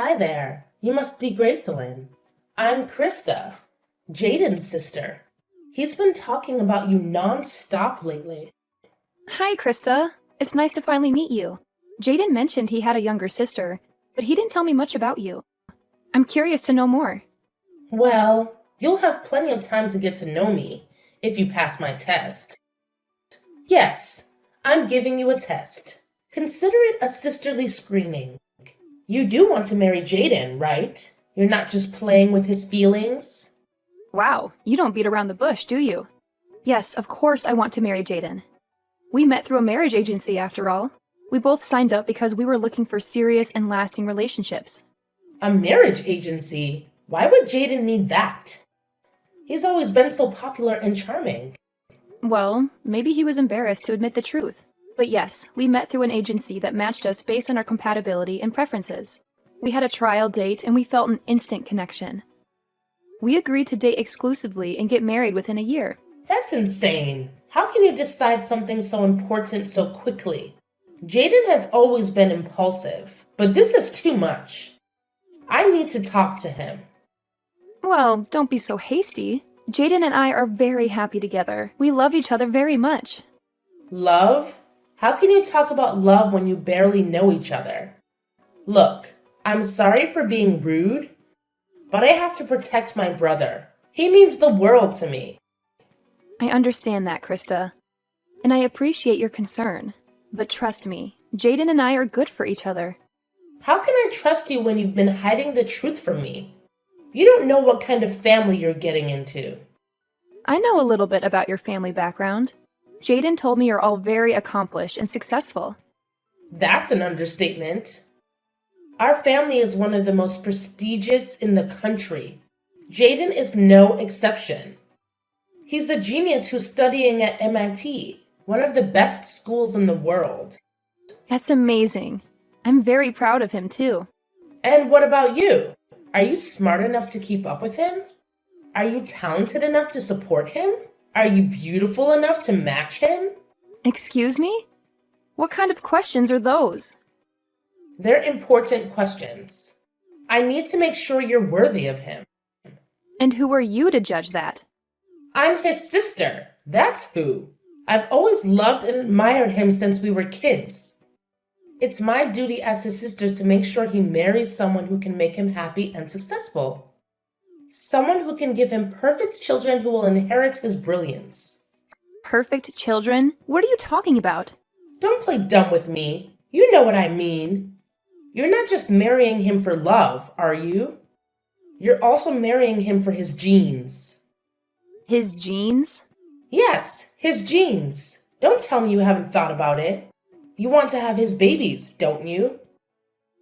Hi there. You must be Gracelyn. I'm Krista, Jaden's sister. He's been talking about you non-stop lately. Hi, Krista. It's nice to finally meet you. Jaden mentioned he had a younger sister, but he didn't tell me much about you. I'm curious to know more. Well, you'll have plenty of time to get to know me if you pass my test. Yes, I'm giving you a test. Consider it a sisterly screening. You do want to marry Jaden, right? You're not just playing with his feelings? Wow, you don't beat around the bush, do you? Yes, of course I want to marry Jaden. We met through a marriage agency, after all. We both signed up because we were looking for serious and lasting relationships. A marriage agency? Why would Jaden need that? He's always been so popular and charming. Well, maybe he was embarrassed to admit the truth. But yes, we met through an agency that matched us based on our compatibility and preferences. We had a trial date and we felt an instant connection. We agreed to date exclusively and get married within a year. That's insane. How can you decide something so important so quickly? Jaden has always been impulsive, but this is too much. I need to talk to him. Well, don't be so hasty. Jaden and I are very happy together. We love each other very much. Love? How can you talk about love when you barely know each other? Look, I'm sorry for being rude, but I have to protect my brother. He means the world to me. I understand that, Krista. And I appreciate your concern. But trust me, Jaden and I are good for each other. How can I trust you when you've been hiding the truth from me? You don't know what kind of family you're getting into. I know a little bit about your family background. Jaden told me you're all very accomplished and successful. That's an understatement. Our family is one of the most prestigious in the country. Jaden is no exception. He's a genius who's studying at MIT, one of the best schools in the world. That's amazing. I'm very proud of him, too. And what about you? Are you smart enough to keep up with him? Are you talented enough to support him? Are you beautiful enough to match him? Excuse me? What kind of questions are those? They're important questions. I need to make sure you're worthy of him. And who are you to judge that? I'm his sister. That's who. I've always loved and admired him since we were kids. It's my duty as his sister to make sure he marries someone who can make him happy and successful. Someone who can give him perfect children who will inherit his brilliance. Perfect children? What are you talking about? Don't play dumb with me. You know what I mean. You're not just marrying him for love, are you? You're also marrying him for his genes. His genes? Yes, his genes. Don't tell me you haven't thought about it. You want to have his babies, don't you?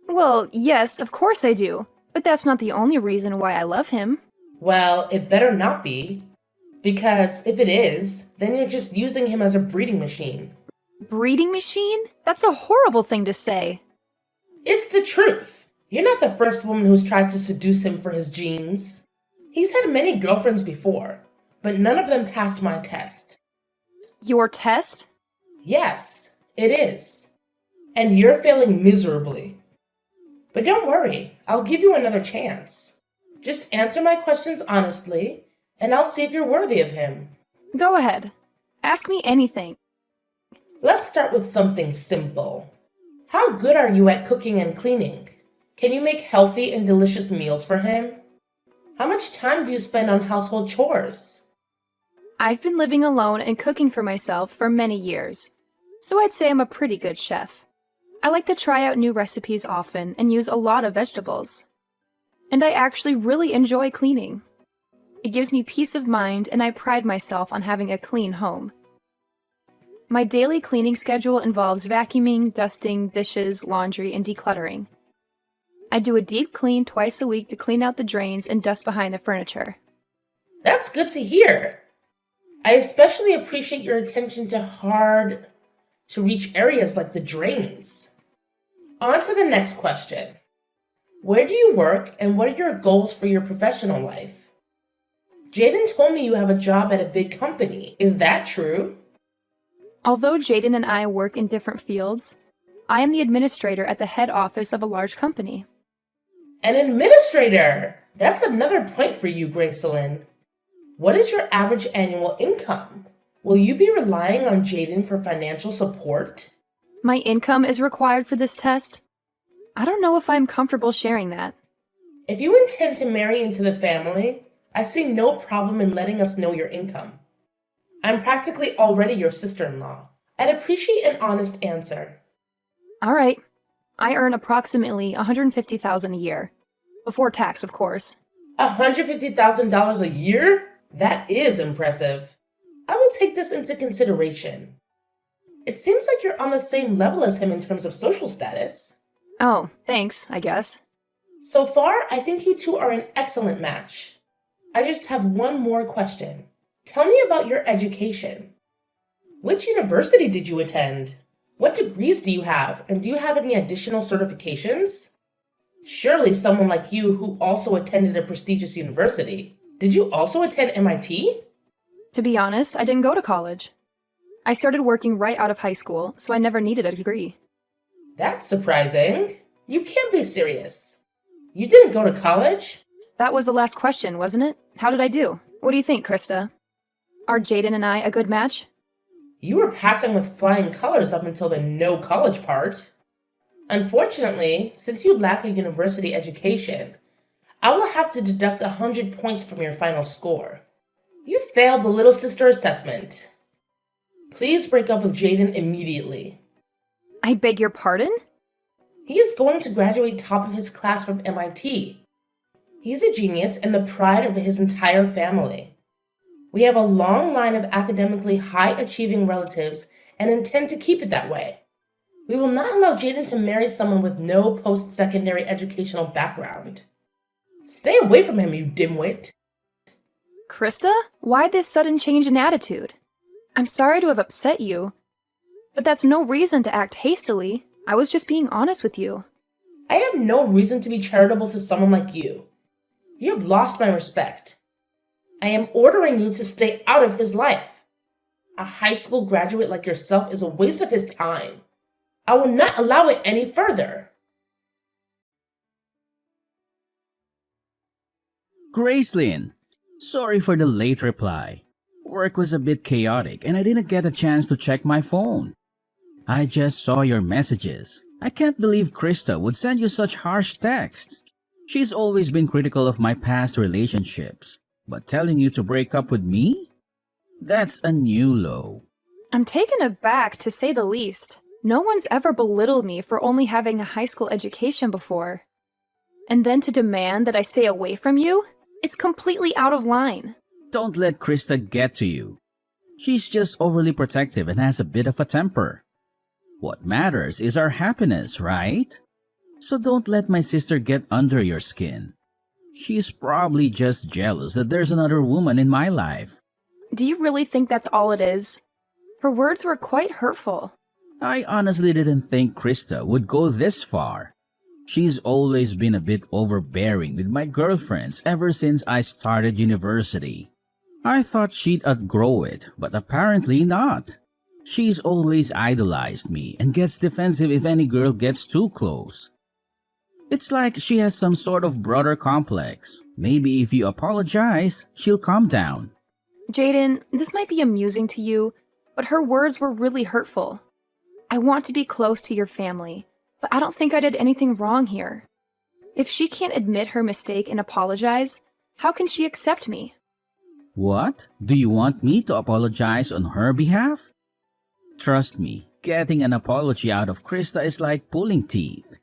Well, yes, of course I do. But that's not the only reason why I love him. Well, it better not be. Because if it is, then you're just using him as a breeding machine. Breeding machine? That's a horrible thing to say. It's the truth. You're not the first woman who's tried to seduce him for his genes. He's had many girlfriends before, but none of them passed my test. Your test? Yes, it is. And you're failing miserably. But don't worry, I'll give you another chance. Just answer my questions honestly, and I'll see if you're worthy of him. Go ahead. Ask me anything. Let's start with something simple. How good are you at cooking and cleaning? Can you make healthy and delicious meals for him? How much time do you spend on household chores? I've been living alone and cooking for myself for many years, so I'd say I'm a pretty good chef. I like to try out new recipes often and use a lot of vegetables. And I actually really enjoy cleaning. It gives me peace of mind and I pride myself on having a clean home. My daily cleaning schedule involves vacuuming, dusting, dishes, laundry, and decluttering. I do a deep clean twice a week to clean out the drains and dust behind the furniture. That's good to hear. I especially appreciate your attention to hard to reach areas like the drains. On to the next question. Where do you work and what are your goals for your professional life? Jaden told me you have a job at a big company. Is that true? Although Jaden and I work in different fields, I am the administrator at the head office of a large company. An administrator! That's another point for you, Gracelyn. What is your average annual income? Will you be relying on Jaden for financial support? My income is required for this test? I don't know if I'm comfortable sharing that. If you intend to marry into the family, I see no problem in letting us know your income. I'm practically already your sister-in-law. I'd appreciate an honest answer. All right. I earn approximately $150,000 a year. Before tax, of course. $150,000 a year? That is impressive. I will take this into consideration. It seems like you're on the same level as him in terms of social status. Oh, thanks, I guess. So far, I think you two are an excellent match. I just have one more question. Tell me about your education. Which university did you attend? What degrees do you have, and do you have any additional certifications? Surely someone like you who also attended a prestigious university. Did you also attend MIT? To be honest, I didn't go to college. I started working right out of high school, so I never needed a degree. That's surprising. You can't be serious. You didn't go to college? That was the last question, wasn't it? How did I do? What do you think, Krista? Are Jaden and I a good match? You were passing with flying colors up until the no college part. Unfortunately, since you lack a university education, I will have to deduct 100 points from your final score. You failed the little sister assessment. Please break up with Jaden immediately. I beg your pardon? He is going to graduate top of his class from MIT. He's a genius and the pride of his entire family. We have a long line of academically high-achieving relatives and intend to keep it that way. We will not allow Jaden to marry someone with no post-secondary educational background. Stay away from him, you dimwit. Krista? Why this sudden change in attitude? I'm sorry to have upset you, but that's no reason to act hastily. I was just being honest with you. I have no reason to be charitable to someone like you. You have lost my respect. I am ordering you to stay out of his life. A high school graduate like yourself is a waste of his time. I will not allow it any further. Gracelyn, sorry for the late reply. Work was a bit chaotic and I didn't get a chance to check my phone. I just saw your messages. I can't believe Krista would send you such harsh texts. She's always been critical of my past relationships, but telling you to break up with me? That's a new low. I'm taken aback, to say the least. No one's ever belittled me for only having a high school education before. And then to demand that I stay away from you? It's completely out of line. Don't let Krista get to you. She's just overly protective and has a bit of a temper. What matters is our happiness, right? So don't let my sister get under your skin. She's probably just jealous that there's another woman in my life. Do you really think that's all it is? Her words were quite hurtful. I honestly didn't think Krista would go this far. She's always been a bit overbearing with my girlfriends ever since I started university. I thought she'd outgrow it, but apparently not. She's always idolized me and gets defensive if any girl gets too close. It's like she has some sort of brother complex. Maybe if you apologize, she'll calm down. Jaden, this might be amusing to you, but her words were really hurtful. I want to be close to your family, but I don't think I did anything wrong here. If she can't admit her mistake and apologize, how can she accept me? What? Do you want me to apologize on her behalf? Trust me, getting an apology out of Krista is like pulling teeth.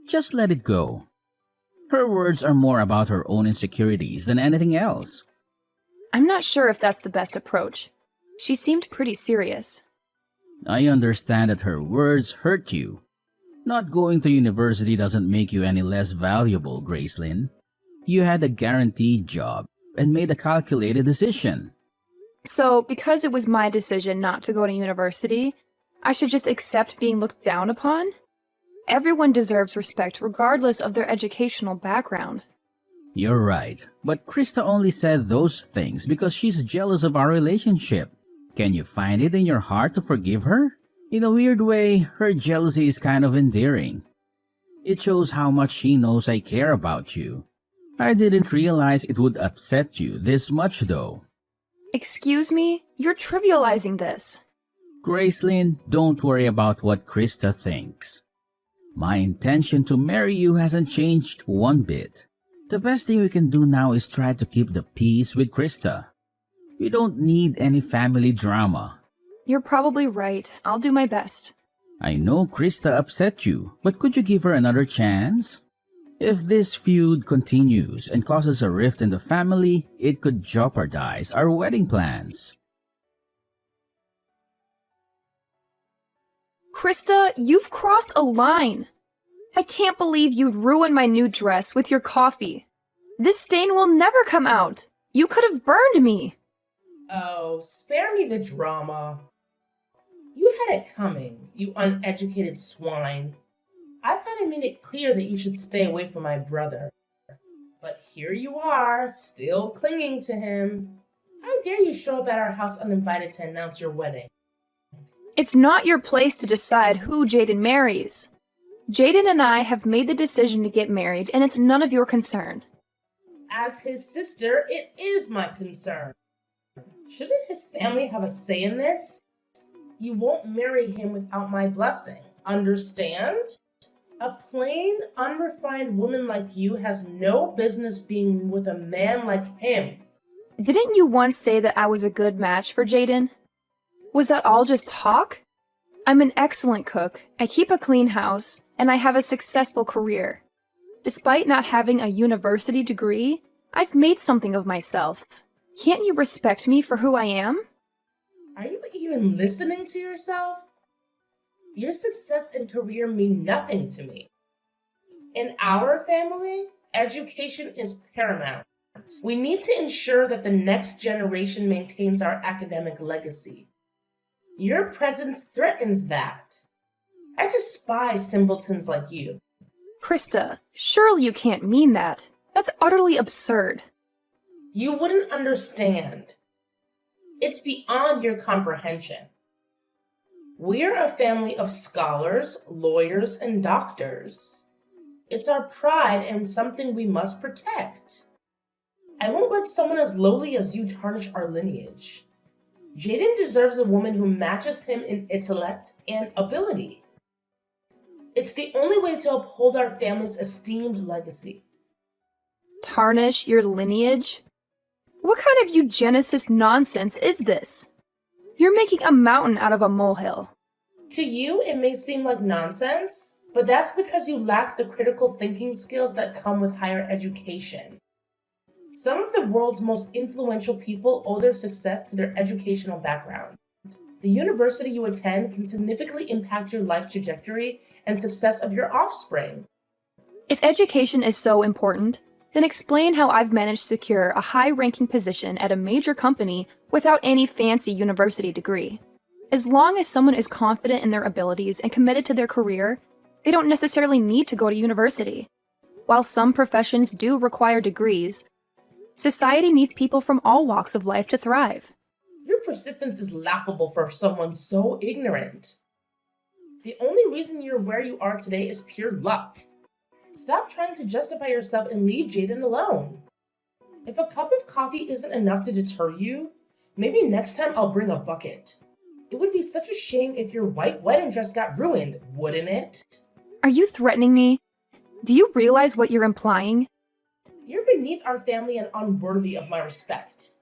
Just let it go. Her words are more about her own insecurities than anything else. I'm not sure if that's the best approach. She seemed pretty serious. I understand that her words hurt you. Not going to university doesn't make you any less valuable, Gracelyn. You had a guaranteed job and made a calculated decision. So, because it was my decision not to go to university, I should just accept being looked down upon? Everyone deserves respect regardless of their educational background. You're right, but Krista only said those things because she's jealous of our relationship. Can you find it in your heart to forgive her? In a weird way, her jealousy is kind of endearing. It shows how much she knows I care about you. I didn't realize it would upset you this much though. Excuse me? You're trivializing this. Gracelyn, don't worry about what Krista thinks. My intention to marry you hasn't changed one bit. The best thing we can do now is try to keep the peace with Krista. We don't need any family drama. You're probably right. I'll do my best. I know Krista upset you, but could you give her another chance? If this feud continues and causes a rift in the family, it could jeopardize our wedding plans. Krista, you've crossed a line. I can't believe you'd ruin my new dress with your coffee. This stain will never come out. You could have burned me. Oh, spare me the drama. You had it coming, you uneducated swine. I thought I made it clear that you should stay away from my brother. But here you are, still clinging to him. How dare you show up at our house uninvited to announce your wedding? It's not your place to decide who Jaden marries. Jaden and I have made the decision to get married, and it's none of your concern. As his sister, it is my concern. Shouldn't his family have a say in this? You won't marry him without my blessing. Understand? A plain, unrefined woman like you has no business being with a man like him. Didn't you once say that I was a good match for Jaden? Was that all just talk? I'm an excellent cook, I keep a clean house, and I have a successful career. Despite not having a university degree, I've made something of myself. Can't you respect me for who I am? Are you even listening to yourself? Your success and career mean nothing to me. In our family, education is paramount. We need to ensure that the next generation maintains our academic legacy. Your presence threatens that. I despise simpletons like you. Krista, surely you can't mean that. That's utterly absurd. You wouldn't understand. It's beyond your comprehension. We're a family of scholars, lawyers, and doctors. It's our pride and something we must protect. I won't let someone as lowly as you tarnish our lineage. Jaden deserves a woman who matches him in intellect and ability. It's the only way to uphold our family's esteemed legacy. Tarnish your lineage? What kind of eugenicist nonsense is this? You're making a mountain out of a molehill. To you, it may seem like nonsense, but that's because you lack the critical thinking skills that come with higher education. Some of the world's most influential people owe their success to their educational background. The university you attend can significantly impact your life trajectory and success of your offspring. If education is so important, then explain how I've managed to secure a high-ranking position at a major company without any fancy university degree. As long as someone is confident in their abilities and committed to their career, they don't necessarily need to go to university. While some professions do require degrees, society needs people from all walks of life to thrive. Your persistence is laughable for someone so ignorant. The only reason you're where you are today is pure luck. Stop trying to justify yourself and leave Jaden alone. If a cup of coffee isn't enough to deter you, maybe next time I'll bring a bucket. It would be such a shame if your white wedding dress got ruined, wouldn't it? Are you threatening me? Do you realize what you're implying? You're beneath our family and unworthy of my respect.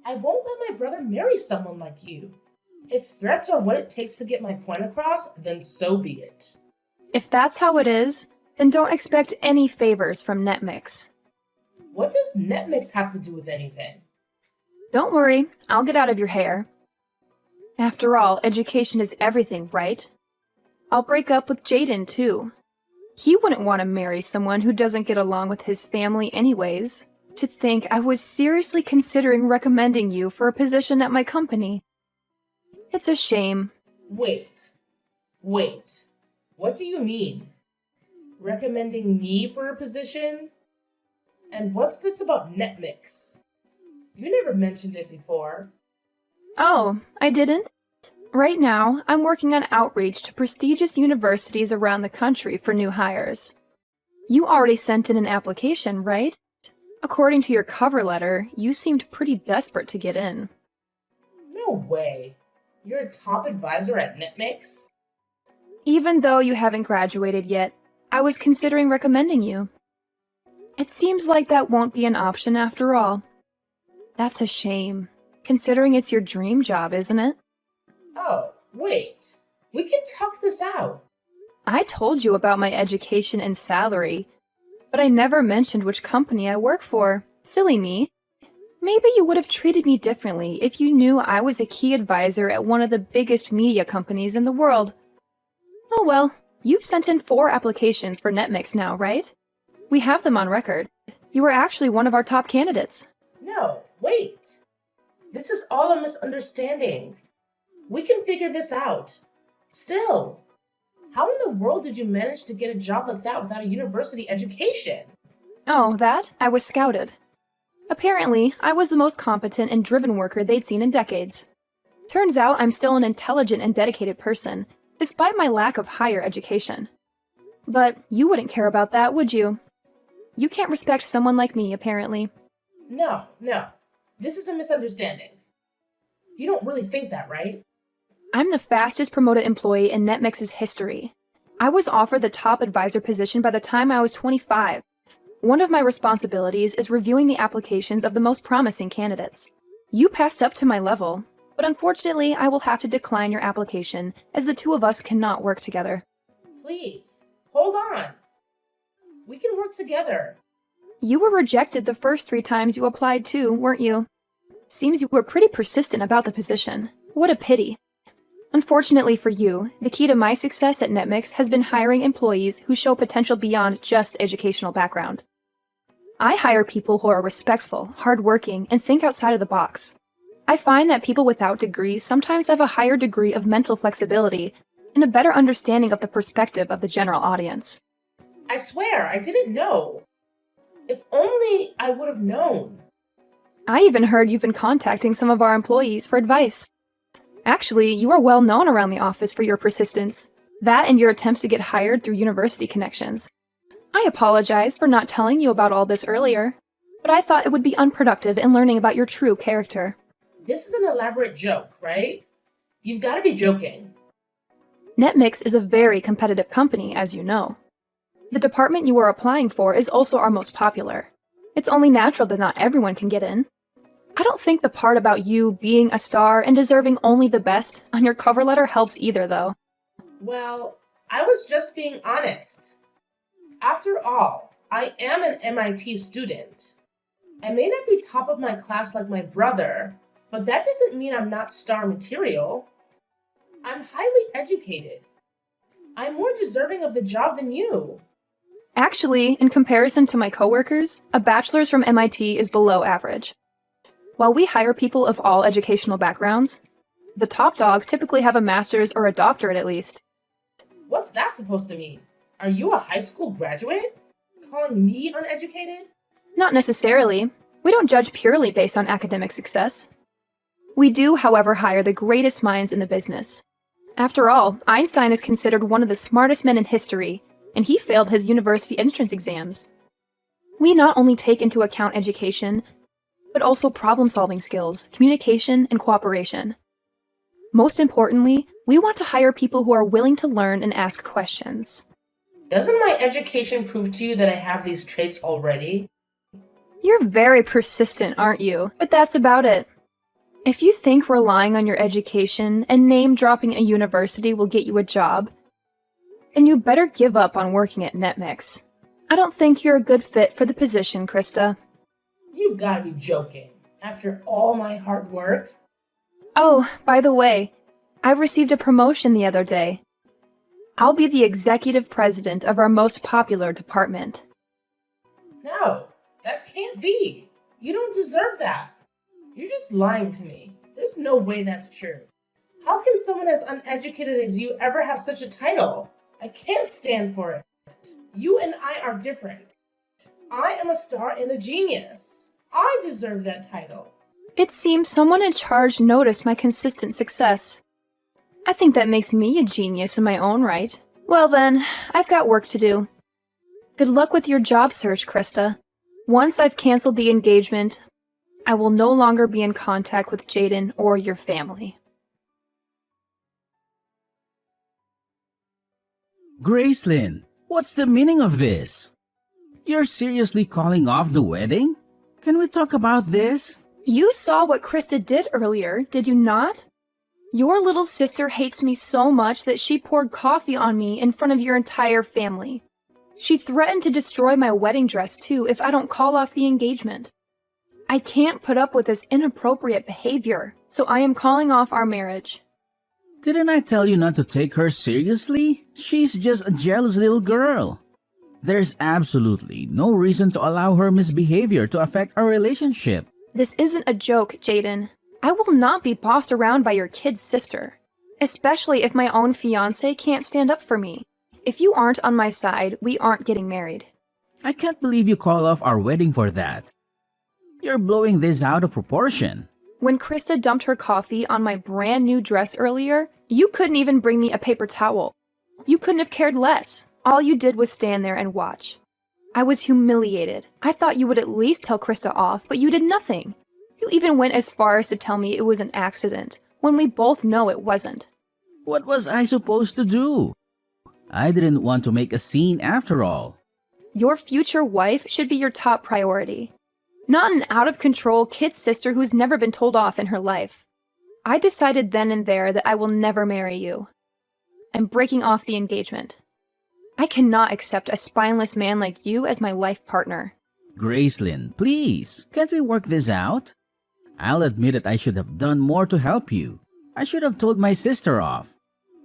I won't let my brother marry someone like you. If threats are what it takes to get my point across, then so be it. If that's how it is, then don't expect any favors from NetMix. What does NetMix have to do with anything? Don't worry, I'll get out of your hair. After all, education is everything, right? I'll break up with Jaden, too. He wouldn't want to marry someone who doesn't get along with his family anyways. To think I was seriously considering recommending you for a position at my company. It's a shame. Wait. What do you mean? Recommending me for a position? And what's this about NetMix? You never mentioned it before. Oh, I didn't? Right now, I'm working on outreach to prestigious universities around the country for new hires. You already sent in an application, right? According to your cover letter, you seemed pretty desperate to get in. No way. You're a top advisor at NetMix? Even though you haven't graduated yet, I was considering recommending you. It seems like that won't be an option after all. That's a shame, considering it's your dream job, isn't it? Oh, wait. We can talk this out. I told you about my education and salary, but I never mentioned which company I work for. Silly me. Maybe you would have treated me differently if you knew I was a key advisor at one of the biggest media companies in the world. Oh well, you've sent in 4 applications for NetMix now, right? We have them on record. You were actually one of our top candidates. No, wait. This is all a misunderstanding. We can figure this out. Still, how in the world did you manage to get a job like that without a university education? Oh, that? I was scouted. Apparently, I was the most competent and driven worker they'd seen in decades. Turns out I'm still an intelligent and dedicated person, despite my lack of higher education. But you wouldn't care about that, would you? You can't respect someone like me, apparently. No. This is a misunderstanding. You don't really think that, right? I'm the fastest promoted employee in NetMix's history. I was offered the top advisor position by the time I was 25. One of my responsibilities is reviewing the applications of the most promising candidates. You passed up to my level, but unfortunately I will have to decline your application as the two of us cannot work together. Please, hold on. We can work together. You were rejected the first 3 times you applied too, weren't you? Seems you were pretty persistent about the position. What a pity. Unfortunately for you, the key to my success at NetMix has been hiring employees who show potential beyond just educational background. I hire people who are respectful, hardworking, and think outside of the box. I find that people without degrees sometimes have a higher degree of mental flexibility and a better understanding of the perspective of the general audience. I swear, I didn't know. If only I would have known. I even heard you've been contacting some of our employees for advice. Actually, you are well known around the office for your persistence. That and your attempts to get hired through university connections. I apologize for not telling you about all this earlier, but I thought it would be unproductive in learning about your true character. This is an elaborate joke, right? You've got to be joking. NetMix is a very competitive company, as you know. The department you are applying for is also our most popular. It's only natural that not everyone can get in. I don't think the part about you being a star and deserving only the best on your cover letter helps either, though. Well, I was just being honest. After all, I am an MIT student. I may not be top of my class like my brother, but that doesn't mean I'm not star material. I'm highly educated. I'm more deserving of the job than you. Actually, in comparison to my coworkers, a bachelor's from MIT is below average. While we hire people of all educational backgrounds, the top dogs typically have a master's or a doctorate at least. What's that supposed to mean? Are you a high school graduate? Calling me uneducated? Not necessarily. We don't judge purely based on academic success. We do, however, hire the greatest minds in the business. After all, Einstein is considered one of the smartest men in history, and he failed his university entrance exams. We not only take into account education, but also problem-solving skills, communication, and cooperation. Most importantly, we want to hire people who are willing to learn and ask questions. Doesn't my education prove to you that I have these traits already? You're very persistent, aren't you? But that's about it. If you think relying on your education and name-dropping a university will get you a job, then you better give up on working at NetMix. I don't think you're a good fit for the position, Krista. You've got to be joking. After all my hard work? Oh, by the way, I received a promotion the other day. I'll be the executive president of our most popular department. No, that can't be. You don't deserve that. You're just lying to me. There's no way that's true. How can someone as uneducated as you ever have such a title? I can't stand for it. You and I are different. I am a star and a genius. I deserve that title. It seems someone in charge noticed my consistent success. I think that makes me a genius in my own right. Well then, I've got work to do. Good luck with your job search, Krista. Once I've canceled the engagement, I will no longer be in contact with Jaden or your family. Gracelyn, what's the meaning of this? You're seriously calling off the wedding? Can we talk about this? You saw what Krista did earlier, did you not? Your little sister hates me so much that she poured coffee on me in front of your entire family. She threatened to destroy my wedding dress too if I don't call off the engagement. I can't put up with this inappropriate behavior, so I am calling off our marriage. Didn't I tell you not to take her seriously? She's just a jealous little girl. There's absolutely no reason to allow her misbehavior to affect our relationship. This isn't a joke, Jaden. I will not be bossed around by your kid's sister, especially if my own fiancé can't stand up for me. If you aren't on my side, we aren't getting married. I can't believe you call off our wedding for that. You're blowing this out of proportion. When Krista dumped her coffee on my brand new dress earlier, you couldn't even bring me a paper towel. You couldn't have cared less. All you did was stand there and watch. I was humiliated. I thought you would at least tell Krista off, but you did nothing. You even went as far as to tell me it was an accident, when we both know it wasn't. What was I supposed to do? I didn't want to make a scene after all. Your future wife should be your top priority. Not an out-of-control kid sister who's never been told off in her life. I decided then and there that I will never marry you. I'm breaking off the engagement. I cannot accept a spineless man like you as my life partner. Gracelyn, please, can't we work this out? I'll admit that I should have done more to help you. I should have told my sister off.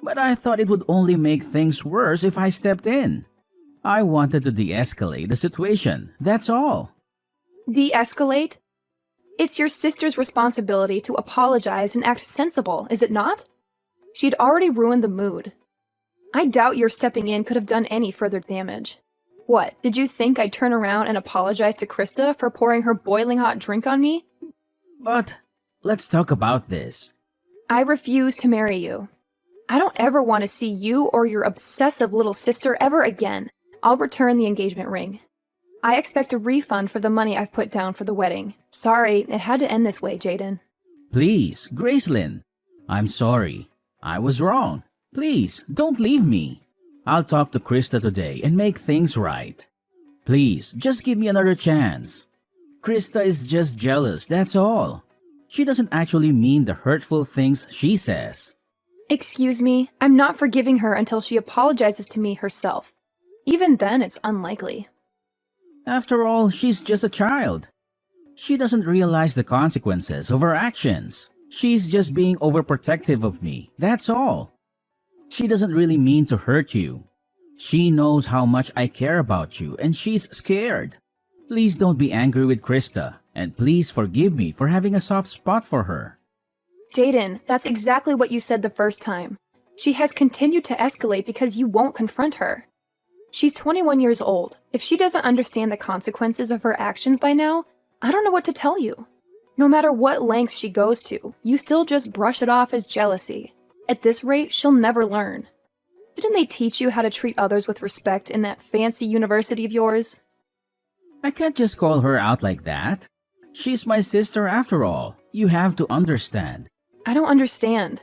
But I thought it would only make things worse if I stepped in. I wanted to de-escalate the situation, that's all. De-escalate? It's your sister's responsibility to apologize and act sensible, is it not? She'd already ruined the mood. I doubt your stepping in could have done any further damage. What, did you think I'd turn around and apologize to Krista for pouring her boiling hot drink on me? But let's talk about this. I refuse to marry you. I don't ever want to see you or your obsessive little sister ever again. I'll return the engagement ring. I expect a refund for the money I've put down for the wedding. Sorry, it had to end this way, Jaden. Please, Gracelyn. I'm sorry. I was wrong. Please, don't leave me. I'll talk to Krista today and make things right. Please, just give me another chance. Krista is just jealous, that's all. She doesn't actually mean the hurtful things she says. Excuse me, I'm not forgiving her until she apologizes to me herself. Even then, it's unlikely. After all, she's just a child. She doesn't realize the consequences of her actions. She's just being overprotective of me, that's all. She doesn't really mean to hurt you. She knows how much I care about you and she's scared. Please don't be angry with Krista, and please forgive me for having a soft spot for her. Jaden, that's exactly what you said the first time. She has continued to escalate because you won't confront her. She's 21 years old. If she doesn't understand the consequences of her actions by now, I don't know what to tell you. No matter what lengths she goes to, you still just brush it off as jealousy. At this rate, she'll never learn. Didn't they teach you how to treat others with respect in that fancy university of yours? I can't just call her out like that. She's my sister after all. You have to understand. I don't understand.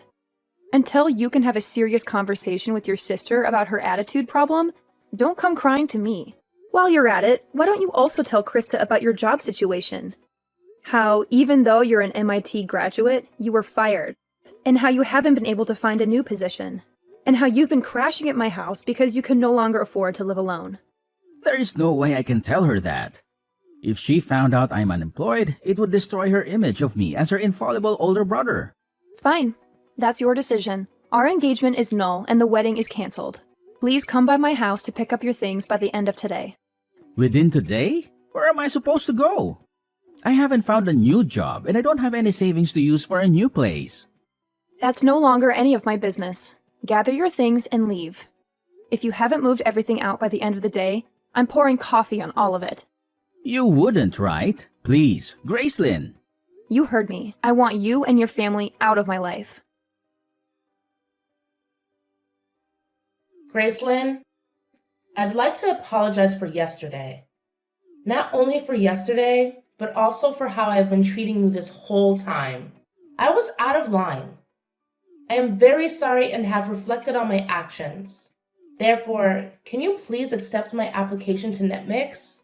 Until you can have a serious conversation with your sister about her attitude problem, don't come crying to me. While you're at it, why don't you also tell Krista about your job situation? How, even though you're an MIT graduate, you were fired. And how you haven't been able to find a new position. And how you've been crashing at my house because you can no longer afford to live alone. There is no way I can tell her that. If she found out I'm unemployed, it would destroy her image of me as her infallible older brother. Fine. That's your decision. Our engagement is null and the wedding is cancelled. Please come by my house to pick up your things by the end of today. Within today? Where am I supposed to go? I haven't found a new job and I don't have any savings to use for a new place. That's no longer any of my business. Gather your things and leave. If you haven't moved everything out by the end of the day, I'm pouring coffee on all of it. You wouldn't, right? Please, Gracelyn. You heard me. I want you and your family out of my life. Gracelyn, I'd like to apologize for yesterday. Not only for yesterday, but also for how I've been treating you this whole time. I was out of line. I am very sorry and have reflected on my actions. Therefore, can you please accept my application to NetMix?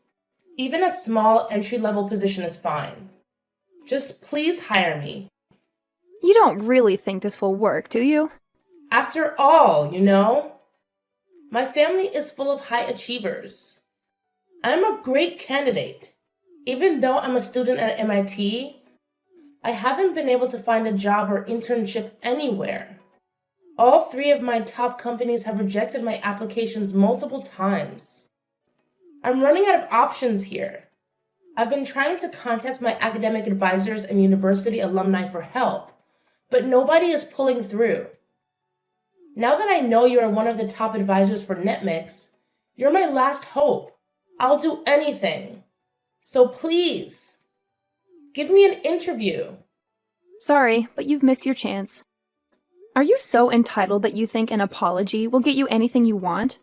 Even a small entry-level position is fine. Just please hire me. You don't really think this will work, do you? After all, you know, my family is full of high achievers. I'm a great candidate. Even though I'm a student at MIT, I haven't been able to find a job or internship anywhere. All three of my top companies have rejected my applications multiple times. I'm running out of options here. I've been trying to contact my academic advisors and university alumni for help, but nobody is pulling through. Now that I know you are one of the top advisors for NetMix, you're my last hope. I'll do anything. So please, give me an interview. Sorry, but you've missed your chance. Are you so entitled that you think an apology will get you anything you want?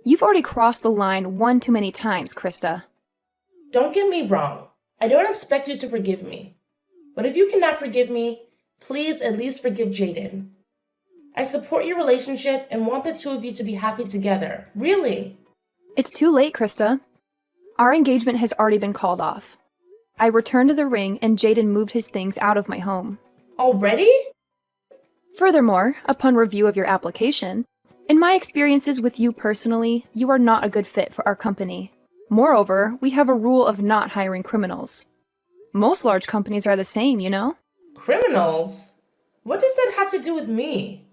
You've already crossed the line one too many times, Krista. Don't get me wrong. I don't expect you to forgive me. But if you cannot forgive me, please at least forgive Jaden. I support your relationship and want the two of you to be happy together. Really. It's too late, Krista. Our engagement has already been called off. I returned to the ring and Jaden moved his things out of my home. Already? Furthermore, upon review of your application, in my experiences with you personally, you are not a good fit for our company. Moreover, we have a rule of not hiring criminals. Most large companies are the same, you know? Criminals? What does that have to do with me?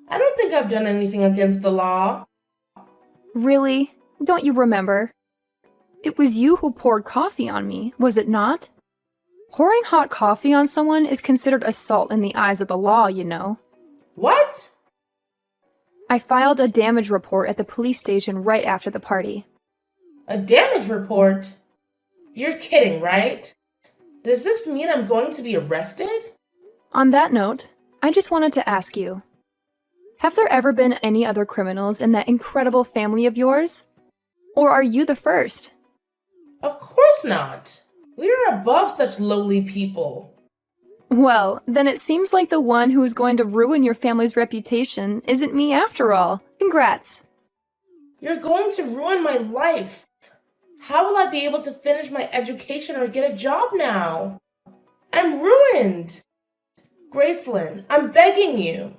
I don't think I've done anything against the law. Really? Don't you remember? It was you who poured coffee on me, was it not? Pouring hot coffee on someone is considered assault in the eyes of the law, you know. What? I filed a damage report at the police station right after the party. A damage report? You're kidding, right? Does this mean I'm going to be arrested? On that note, I just wanted to ask you, have there ever been any other criminals in that incredible family of yours? Or are you the first? Of course not. We are above such lowly people. Well, then it seems like the one who is going to ruin your family's reputation isn't me after all. Congrats. You're going to ruin my life. How will I be able to finish my education or get a job now? I'm ruined. Gracelyn, I'm begging you.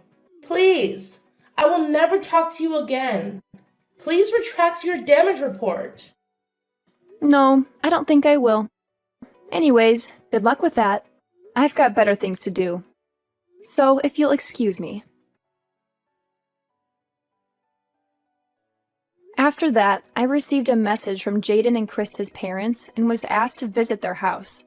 Please, I will never talk to you again. Please retract your damage report. No, I don't think I will. Anyways, good luck with that. I've got better things to do. So, if you'll excuse me. After that, I received a message from Jaden and Krista's parents and was asked to visit their house.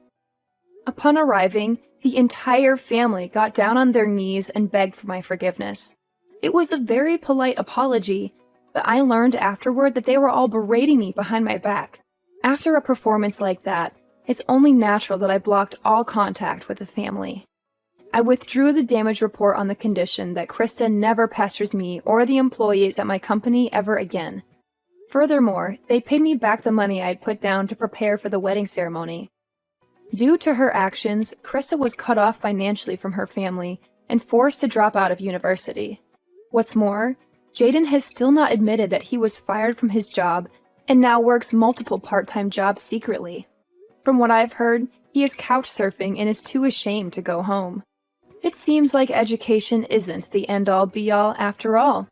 Upon arriving, the entire family got down on their knees and begged for my forgiveness. It was a very polite apology, but I learned afterward that they were all berating me behind my back. After a performance like that, it's only natural that I blocked all contact with the family. I withdrew the damage report on the condition that Krista never pesters me or the employees at my company ever again. Furthermore, they paid me back the money I had put down to prepare for the wedding ceremony. Due to her actions, Krista was cut off financially from her family and forced to drop out of university. What's more, Jaden has still not admitted that he was fired from his job and now works multiple part-time jobs secretly. From what I've heard, he is couch surfing and is too ashamed to go home. It seems like education isn't the end-all be-all after all.